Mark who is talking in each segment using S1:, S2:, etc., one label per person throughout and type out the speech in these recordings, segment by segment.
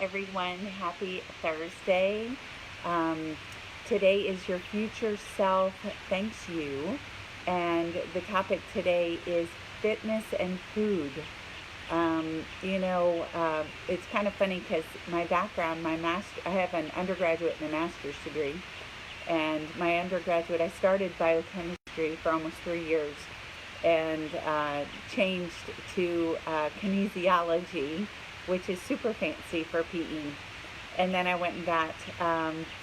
S1: everyone. Happy Thursday. Um, Today is your future self thanks you. And the topic today is fitness and food. It's kind of funny because my background, I have an undergraduate and a master's degree. And my undergraduate, I started biochemistry for almost 3 years and changed to kinesiology, which is super fancy for PE. And then I went and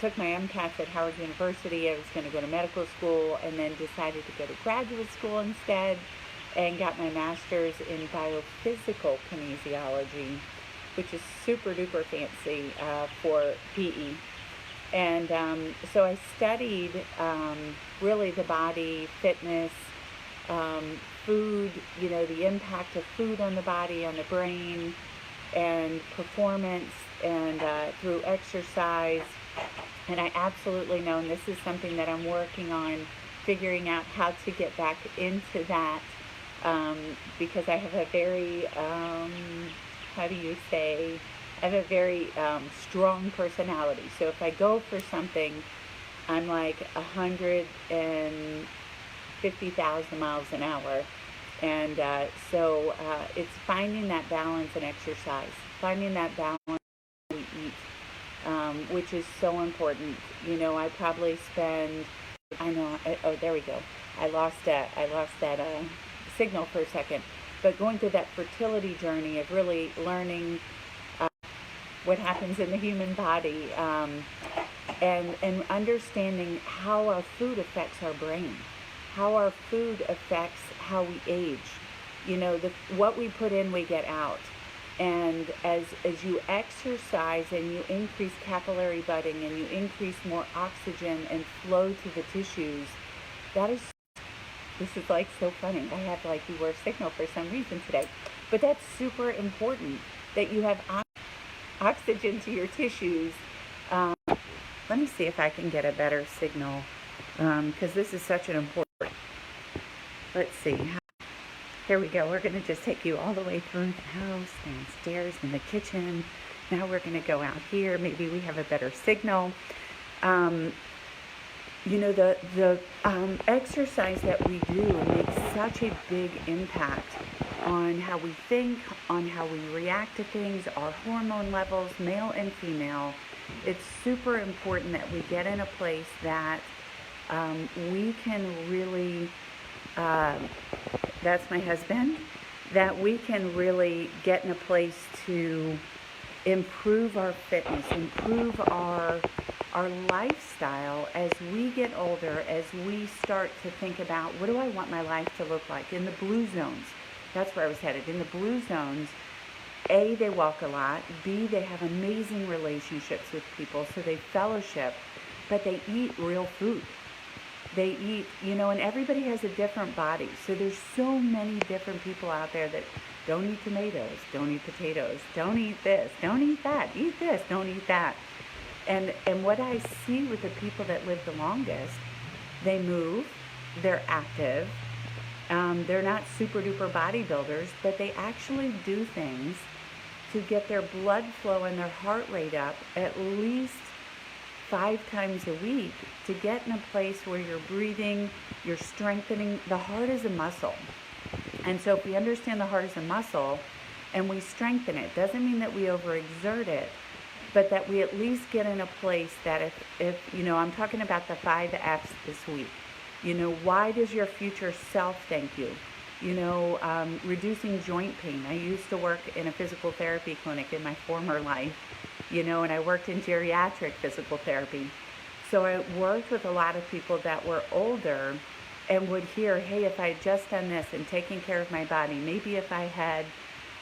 S1: took my MCAT at Howard University. I was going to go to medical school and then decided to go to graduate school instead and got my master's in biophysical kinesiology, which is super duper fancy for PE. And so I studied really the body, fitness, food, the impact of food on the body, on the brain, and performance, and through exercise. And I absolutely know, and this is something that I'm working on, figuring out how to get back into that, because I have a very, I have a very strong personality. So if I go for something, I'm like 150,000 miles an hour. And it's finding that balance in exercise, finding that balance when we eat, which is so important. I probably spend, there we go. I lost that signal for a second. But going through that fertility journey of really learning what happens in the human body, and understanding how our food affects our brain, how our food affects how we age. What we put in, we get out. And as you exercise and you increase capillary budding and you increase more oxygen and flow to the tissues, this is like so funny. I have like the worst signal for some reason today. But that's super important that you have oxygen to your tissues. Let me see if I can get a better signal, because this is such an important. Let's see. Here we go. We're going to just take you all the way through the house, downstairs, in the kitchen. Now we're going to go out here. Maybe we have a better signal. The exercise that we do makes such a big impact on how we think, on how we react to things, our hormone levels, male and female. It's super important that we get in a place that we can really, that's my husband, that we can really get in a place to improve our fitness, improve our lifestyle as we get older, as we start to think about, what do I want my life to look like? In the blue zones, that's where I was headed. In the blue zones, A, they walk a lot. B, they have amazing relationships with people, so they fellowship, but they eat real food. They eat, and everybody has a different body. So there's so many different people out there that don't eat tomatoes, don't eat potatoes, don't eat this, don't eat that, eat this, don't eat that. And what I see with the people that live the longest, they move, they're active, they're not super duper bodybuilders, but they actually do things to get their blood flow and their heart rate up at least 5 times a week, to get in a place where you're breathing, you're strengthening. The heart is a muscle. And so if we understand the heart is a muscle and we strengthen it, doesn't mean that we overexert it, but that we at least get in a place that if I'm talking about the 5 F's this week. Why does your future self thank you? Reducing joint pain. I used to work in a physical therapy clinic in my former life, and I worked in geriatric physical therapy. So I worked with a lot of people that were older and would hear, hey, if I had just done this and taken care of my body, maybe if I had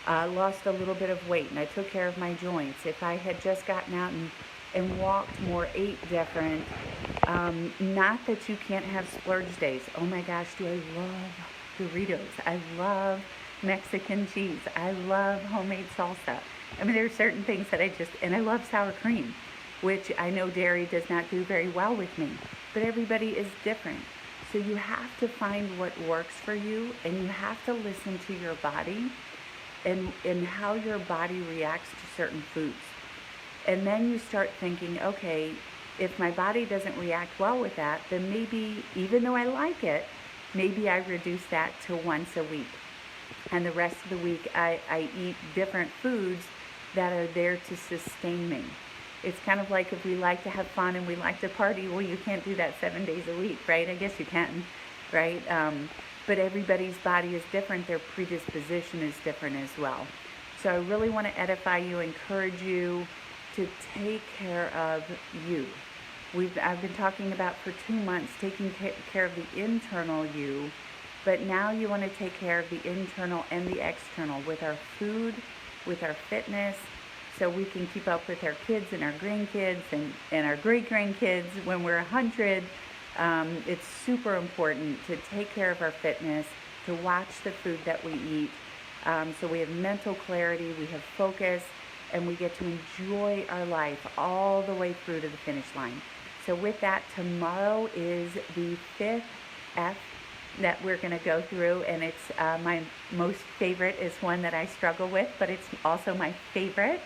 S1: lost a little bit of weight and I took care of my joints, if I had just gotten out and walked more, ate different, not that you can't have splurge days. Oh my gosh, do I love Doritos. I love Mexican cheese. I love homemade salsa. I mean, there are certain things that and I love sour cream, which I know dairy does not do very well with me, but everybody is different. So you have to find what works for you, and you have to listen to your body and how your body reacts to certain foods. And then you start thinking, okay, if my body doesn't react well with that, then maybe, even though I like it, maybe I reduce that to once a week. And the rest of the week, I eat different foods that are there to sustain me. It's kind of like if we like to have fun and we like to party, well, you can't do that 7 days a week, right? I guess you can, right? But everybody's body is different. Their predisposition is different as well. So I really want to edify you, encourage you to take care of you. I've been talking about for 2 months taking care of the internal you, but now you want to take care of the internal and the external with our food, with our fitness, so we can keep up with our kids and our grandkids and our great-grandkids when we're 100. It's super important to take care of our fitness, to watch the food that we eat, so we have mental clarity, we have focus, and we get to enjoy our life all the way through to the finish line. So with that, tomorrow is the 5th F that we're going to go through, and it's my most favorite is one that I struggle with, but it's also my favorite.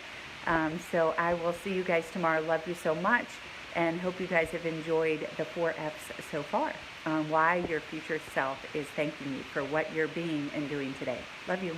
S1: So I will see you guys tomorrow. Love you so much, and hope you guys have enjoyed the 4 F's so far. Why your future self is thanking you for what you're being and doing today. Love you.